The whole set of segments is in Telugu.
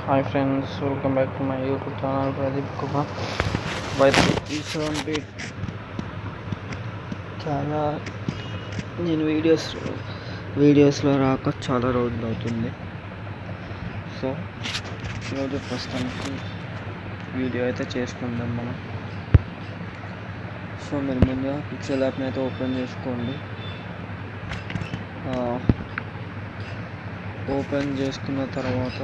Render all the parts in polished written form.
Hi friends, welcome back to my YouTube channel Pradeep Kumar. అయితే ఇటువంటి చాలా నేను వీడియోస్లో రాక చాలా రోజులు అవుతుంది. సో ఈరోజు ప్రస్తుతానికి వీడియో అయితే చేసుకుందాం మనం. సో మీరు ముందుగా పిక్సెల్ యాప్ని అయితే ఓపెన్ చేసుకోండి. ఓపెన్ చేసుకున్న తర్వాత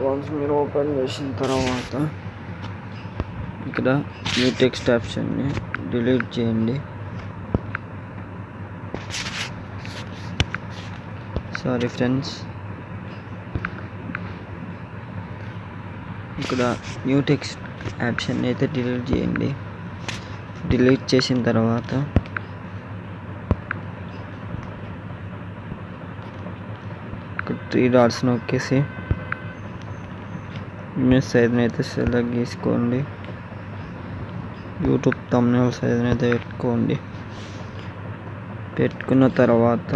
వన్స్ మీరు ఓపెన్ చేసిన తర్వాత ఇక్కడ న్యూ టెక్స్ట్ ఆప్షన్ని డిలీట్ చేయండి. సారీ ఫ్రెండ్స్, ఇక్కడ న్యూ టెక్స్ట్ ఆప్షన్ అయితే డిలీట్ చేయండి. డిలీట్ చేసిన తర్వాత ఇక్కడ 3 డాట్స్ నొక్కేసి ఇమేజ్ సైజ్ని అయితే సెలెక్ట్ చేసుకోండి. యూట్యూబ్ థంబ్నెయిల్ సైజ్ని అయితే పెట్టుకున్న తర్వాత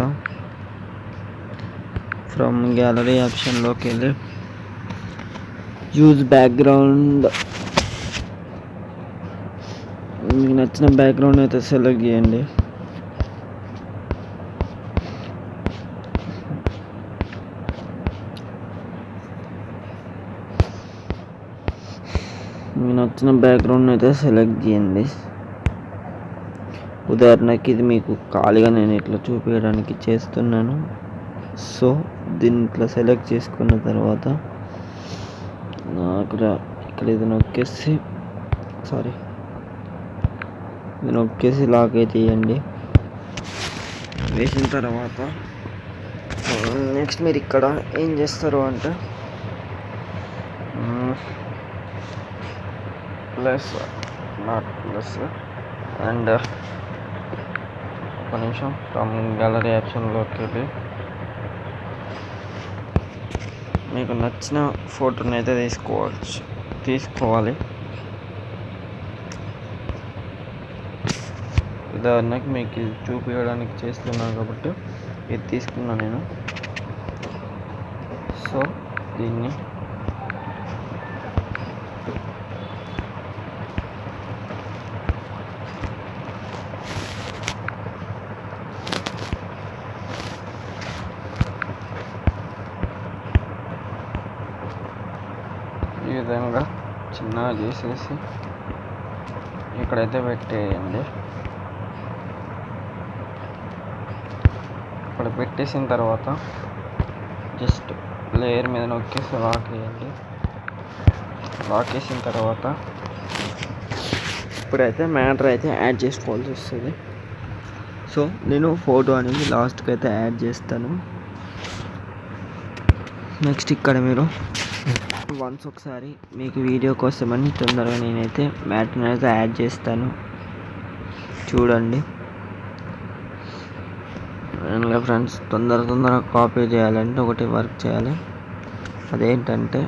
ఫ్రమ్ గ్యాలరీ ఆప్షన్లోకి వెళ్ళి యూజ్ బ్యాక్గ్రౌండ్, మీకు నచ్చిన బ్యాక్గ్రౌండ్ అయితే సెలెక్ట్ చేయండి. మీకు నచ్చిన బ్యాక్గ్రౌండ్ అయితే సెలెక్ట్ చేయండి. ఉదాహరణకి ఇది మీకు ఖాళీగా నేను ఇట్లా చూపించడానికి చేస్తున్నాను. సో దీన్ని ఇట్లా సెలెక్ట్ చేసుకున్న తర్వాత ఇక్కడ ఇది నొక్కేసి లాక్ అయితే వేయండి. వేసిన తర్వాత నెక్స్ట్ మీరు ఇక్కడ ఏం చేస్తారు అంటే ప్లస్ అండ్ ఒక నిమిషం ఫ్రమ్ గ్యాలరీ ఆప్షన్లోకి వెళ్ళి మీకు నచ్చిన ఫోటోని అయితే తీసుకోవాలి. ఉదాహరణకి మీకు ఇది చూపించడానికి చేస్తున్నాను కాబట్టి ఇది తీసుకున్నా నేను. సో దీన్ని ఈ విధంగా చిన్నగా చేసేసి ఇక్కడైతే పెట్టేయండి. ఇక్కడ పెట్టేసిన తర్వాత జస్ట్ లేయర్ మీద నొక్కేసి లాక్ వేయండి. లాక్ వేసిన తర్వాత ఇప్పుడైతే మ్యాటర్ అయితే యాడ్ చేసుకోవాల్సి వస్తుంది. సో నేను ఫోటో అనేది లాస్ట్కి అయితే యాడ్ చేస్తాను. నెక్స్ట్ ఇక్కడ మీరు వన్స్ ఒకసారి మీకు వీడియో కోసమని తొందరగా నేనైతే మ్యాటర్ని అయితే యాడ్ చేస్తాను, చూడండి. ఇంకా ఫ్రెండ్స్ తొందరగా కాపీ చేయాలంటే ఒకటి వర్క్ చేయాలి. అదేంటంటే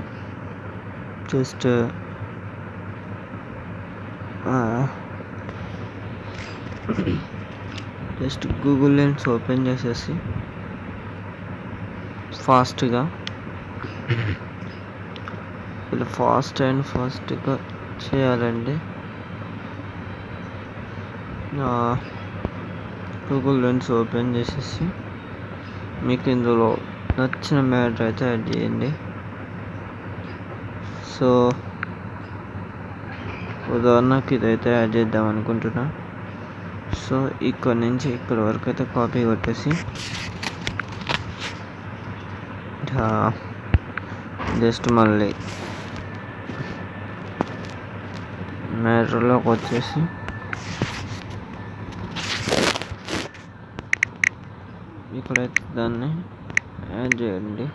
జస్ట్ గూగుల్ లెన్స్ ఓపెన్ చేసేసి ఫాస్ట్గా చేయాలండి. గూగుల్ లెన్స్ ఓపెన్ చేసేసి మీకు ఇందులో నచ్చిన మ్యాటర్ అయితే యాడ్ చేయండి. సో ఉదాహరణకి ఇదైతే యాడ్ చేద్దాం అనుకుంటున్నా. సో ఇక్కడ నుంచి ఇక్కడ వరకు అయితే కాపీ కొట్టేసి జస్ట్ మళ్ళీ మ్యాటర్లోకి వచ్చేసి ఇక్కడైతే దాన్ని యాడ్ చేయండి.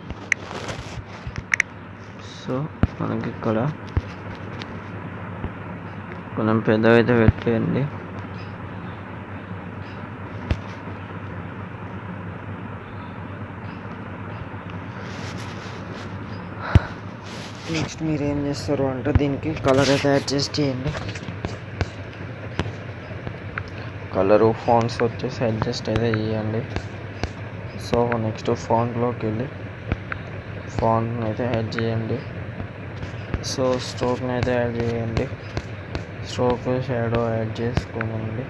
సో మనకి ఇక్కడ కొంచెం పెద్దగా అయితే పెట్టేయండి. నెక్స్ట్ మీరు ఏం చేస్తారు అంటే దీనికి కలర్ అయితే అడ్జస్ట్ చేయండి. కలరు ఫాంట్స్ వచ్చేసి అడ్జస్ట్ అయితే చేయండి. సో నెక్స్ట్ ఫాంట్లోకి వెళ్ళి ఫాంట్ని అయితే యాడ్ చేయండి. సో స్ట్రోక్ని అయితే యాడ్ చేయండి. స్ట్రోక్ షాడో యాడ్ చేసుకోండి.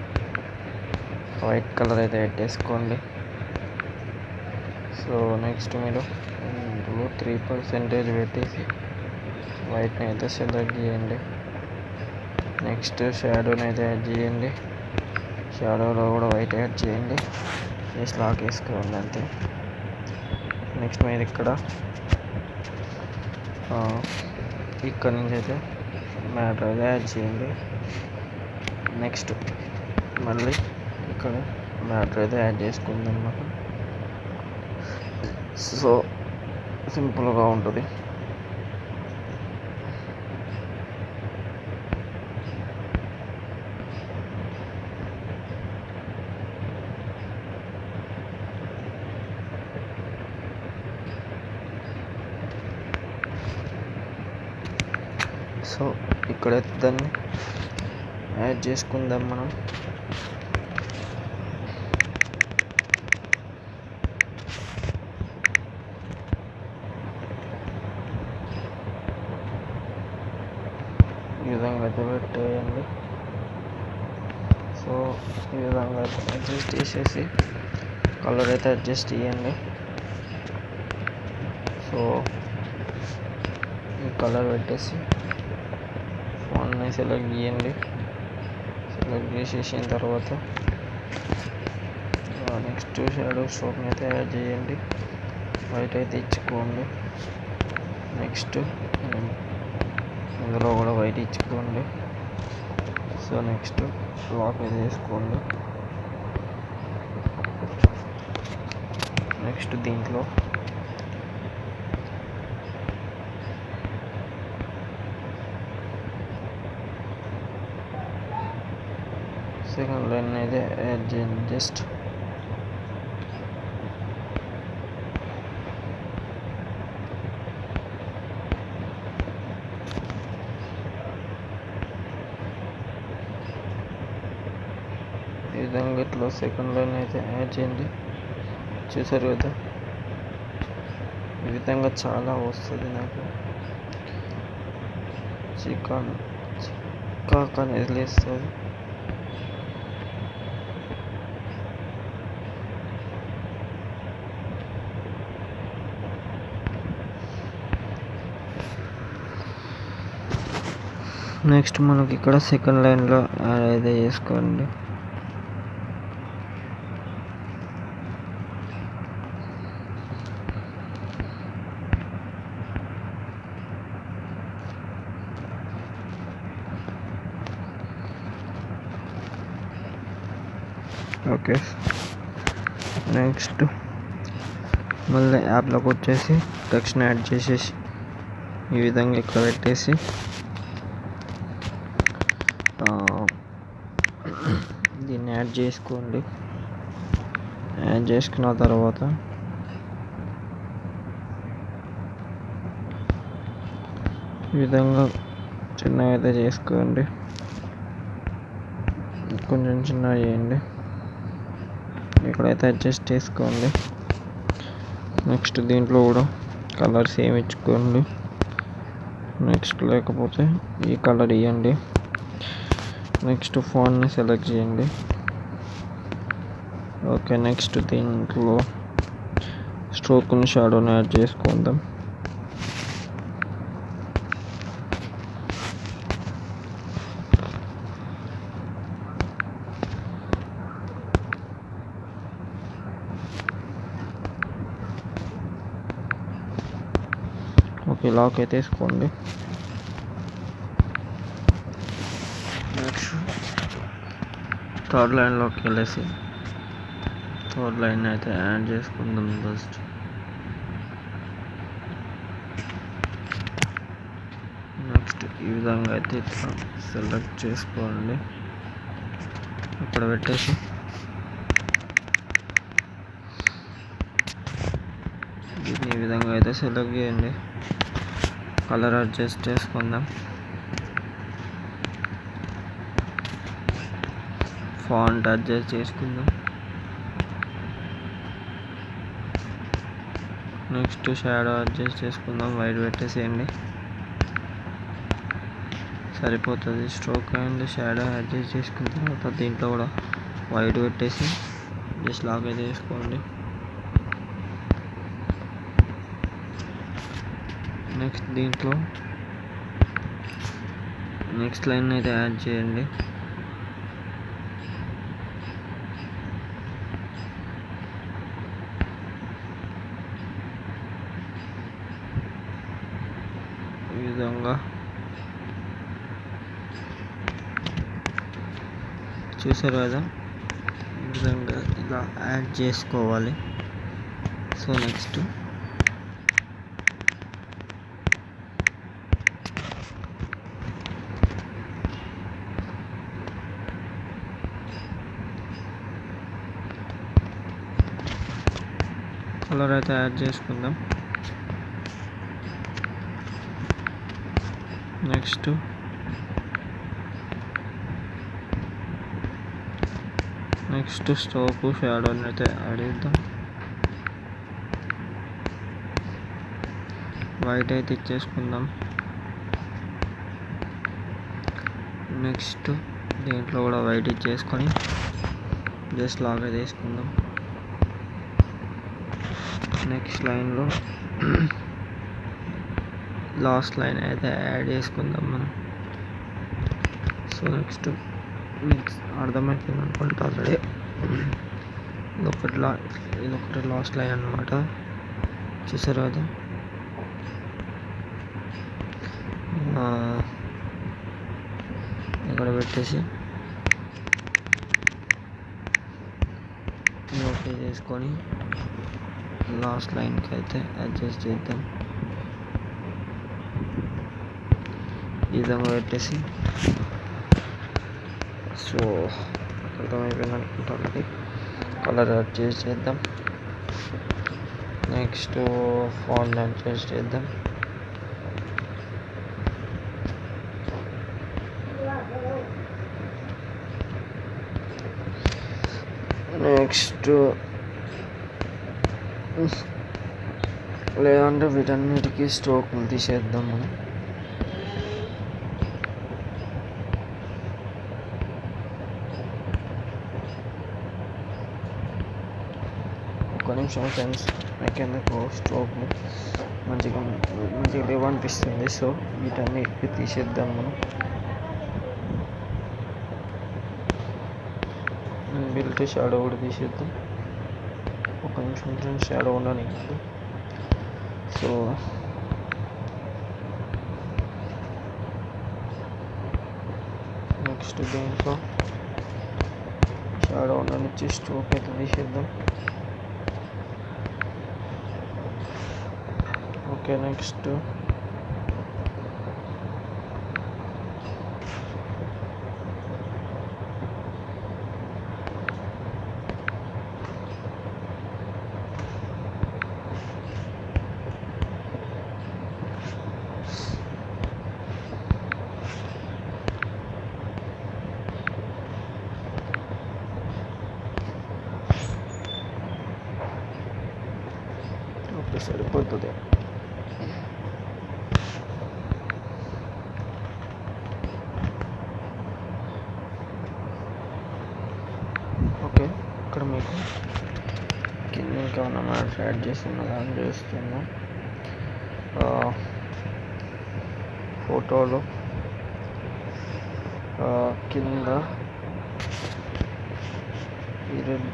వైట్ కలర్ అయితే యాడ్ చేసుకోండి. సో నెక్స్ట్ మీరు ఇందులో 3% పెట్టేసి వైట్ని అయితే సెలెక్ట్ చేయండి. నెక్స్ట్ షాడోని అయితే యాడ్ చేయండి. షాడోలో కూడా వైట్ యాడ్ చేయండి. జస్ట్ లాక్ వేసుకోండి అంతే. నెక్స్ట్ మీరు ఇక్కడ నుంచి అయితే మ్యాటర్ అయితే యాడ్ చేయండి. నెక్స్ట్ మళ్ళీ ఇక్కడ మ్యాటర్ అయితే యాడ్ చేసుకుందాం అన్నమాట. సో సింపుల్గా ఉంటుంది. సో ఇక్కడైతే దాన్ని యాడ్ చేసుకుందాం మనం. ఈ విధంగా అయితే పెట్టేయండి. సో ఈ విధంగా అయితే అడ్జస్ట్ చేసేసి కలర్ అయితే అడ్జస్ట్ చేయండి. సో ఈ కలర్ పెట్టేసి ఫాంట్ని సెలెక్ట్ చేయండి. సెలెక్ట్ చేసేసిన తర్వాత నెక్స్ట్ షాడో స్ట్రోక్ని అయితే యాడ్ చేయండి. వైట్ అయితే ఇచ్చుకోండి. నెక్స్ట్ ఇందులో కూడా వైట్ ఇచ్చుకోండి. సో నెక్స్ట్ లాక్ అయితే వేసుకోండి. నెక్స్ట్ దీంట్లో సెకండ్ లైన్ అయితే యాడ్ చేయండి. జస్ట్ ఈ విధంగా ఇట్లా సెకండ్ లైన్ అయితే యాడ్ చేయండి. చూసారు కదా, ఈ విధంగా చాలా వస్తుంది నాకు. చికాక్ అనేది లేస్తుంది. నెక్స్ట్ మనకి ఇక్కడ సెకండ్ లైన్లో యాడ్ అయితే చేసుకోండి. ఓకే, నెక్స్ట్ మళ్ళీ యాప్లోకి వచ్చేసి టెక్స్ట్ని యాడ్ చేసేసి ఈ విధంగా ఇక్కడ పెట్టేసి దీన్ని యాడ్ చేసుకోండి. యాడ్ చేసుకున్న తర్వాత ఈ విధంగా చిన్నగా అయితే చేసుకోండి. కొంచెం చిన్నగా చేయండి. ఇక్కడైతే అడ్జస్ట్ చేసుకోండి. నెక్స్ట్ దీంట్లో కూడా కలర్ సేమ్ ఇచ్చుకోండి. నెక్స్ట్ లేకపోతే ఈ కలర్ ఇవ్వండి. నెక్స్ట్ ఫాంట్ని సెలెక్ట్ చేయండి. ఓకే, నెక్స్ట్ దీంట్లో స్ట్రోక్ని షాడోని యాడ్ చేసుకుందాం. ఓకే, లాక్ అయితే వేసుకోండి. నెక్స్ట్ థర్డ్ లైన్లోకి వెళ్ళేసి థర్డ్ లైన్ అయితే యాడ్ చేసుకుందాం. ఫస్ట్ నెక్స్ట్ ఈ విధంగా అయితే ఇట్లా సెలెక్ట్ చేసుకోండి. ఇక్కడ పెట్టేసి దీన్ని ఈ విధంగా అయితే సెలెక్ట్ చేయండి. కలర్ అడ్జస్ట్ చేసుకుందాం. ఫాంట్ అడ్జస్ట్ చేసుకుందాం. నెక్స్ట్ షాడో అడ్జస్ట్ చేసుకుందాం. వైట్ పెట్టేసేయండి, సరిపోతుంది. స్ట్రోక్ అండ్ షాడో అడ్జస్ట్ చేసుకున్న తర్వాత దీంట్లో కూడా వైట్ పెట్టేసి జస్ట్ లాక్ అయితే చేసుకోండి. నెక్స్ట్ దీంట్లో నెక్స్ట్ లైన్ అయితే యాడ్ చేయండి. ఈ విధంగా చూసారు కదా, ఈ విధంగా ఇలా యాడ్ చేసుకోవాలి. సో నెక్స్ట్ కలర్ అయితే యాడ్ చేసుకుందాం. నెక్స్ట్ స్ట్రోక్ షాడోని అయితే యాడ్ చేద్దాం. వైట్ అయితే ఇచ్చేసుకుందాం. నెక్స్ట్ దీంట్లో కూడా వైట్ ఇచ్చేసుకొని జస్ట్ లాగా తీసుకుందాం. నెక్స్ట్ లైన్లో లాస్ట్ లైన్ అయితే యాడ్ చేసుకుందాం మనం. సో నెక్స్ట్ మీకు అర్థమవుతుంది అనుకుంటా ఆల్రెడీ. ఇదొకటి లాస్ట్ లైన్ అన్నమాట. చూసారు కదా, ఇక్కడ పెట్టేసి ఓకే చేసుకొని లాస్ట్ లైన్కి అయితే అడ్జస్ట్ చేద్దాం. ఈ విధంగా పెట్టేసి సో అర్థమైపోయింది అనుకుంటాను. కలర్ అడ్జస్ట్ చేద్దాం. నెక్స్ట్ ఫాంట్ అడ్జస్ట్ చేద్దాం. నెక్స్ట్ లేదంటే వీటన్నిటికీ స్ట్రోక్ తీసేద్దాం మనం. ఒక్క నిమిషం ఫ్రెండ్స్, నాకెందుకు స్ట్రోక్ మంచిగా లేవనిపిస్తుంది. సో వీటన్నిటికీ తీసేద్దాం మనం. బిల్ట్ షాడో కూడా తీసేద్దాం. ఒక నిమిషం ఫ్రెండ్స్, షాడో ఉండడానికి. సో నెక్స్ట్ దీంట్లో షాడో ఉండనిచ్చి స్ట్రోక్ అయితే తీసేద్దాం. ఓకే, నెక్స్ట్ సరిపోతుంది. ఓకే, ఇక్కడ మీకు కింద ఇంకా ఉన్న మ్యాట్స్ యాడ్ చేస్తున్నా చూస్తున్నాం. ఫోటోలో కింద ఈ రెడ్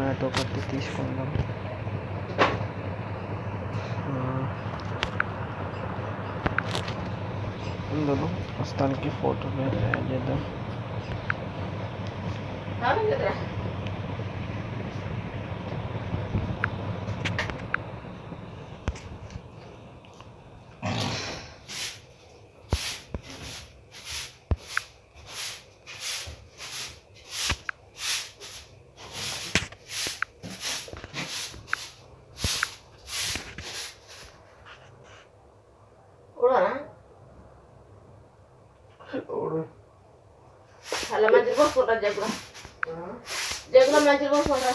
మ్యాట్ ఒకటి తీసుకుందాం. ఇందులో ప్రస్తుతానికి ఫోటో యాడ్ చేద్దాం. అలా మంచిగా పోసుకుంటా జగ్గులో మంచిగా పోసుకుంటా.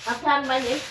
ఆ ఫ్యాన్ బంద్ చేయి.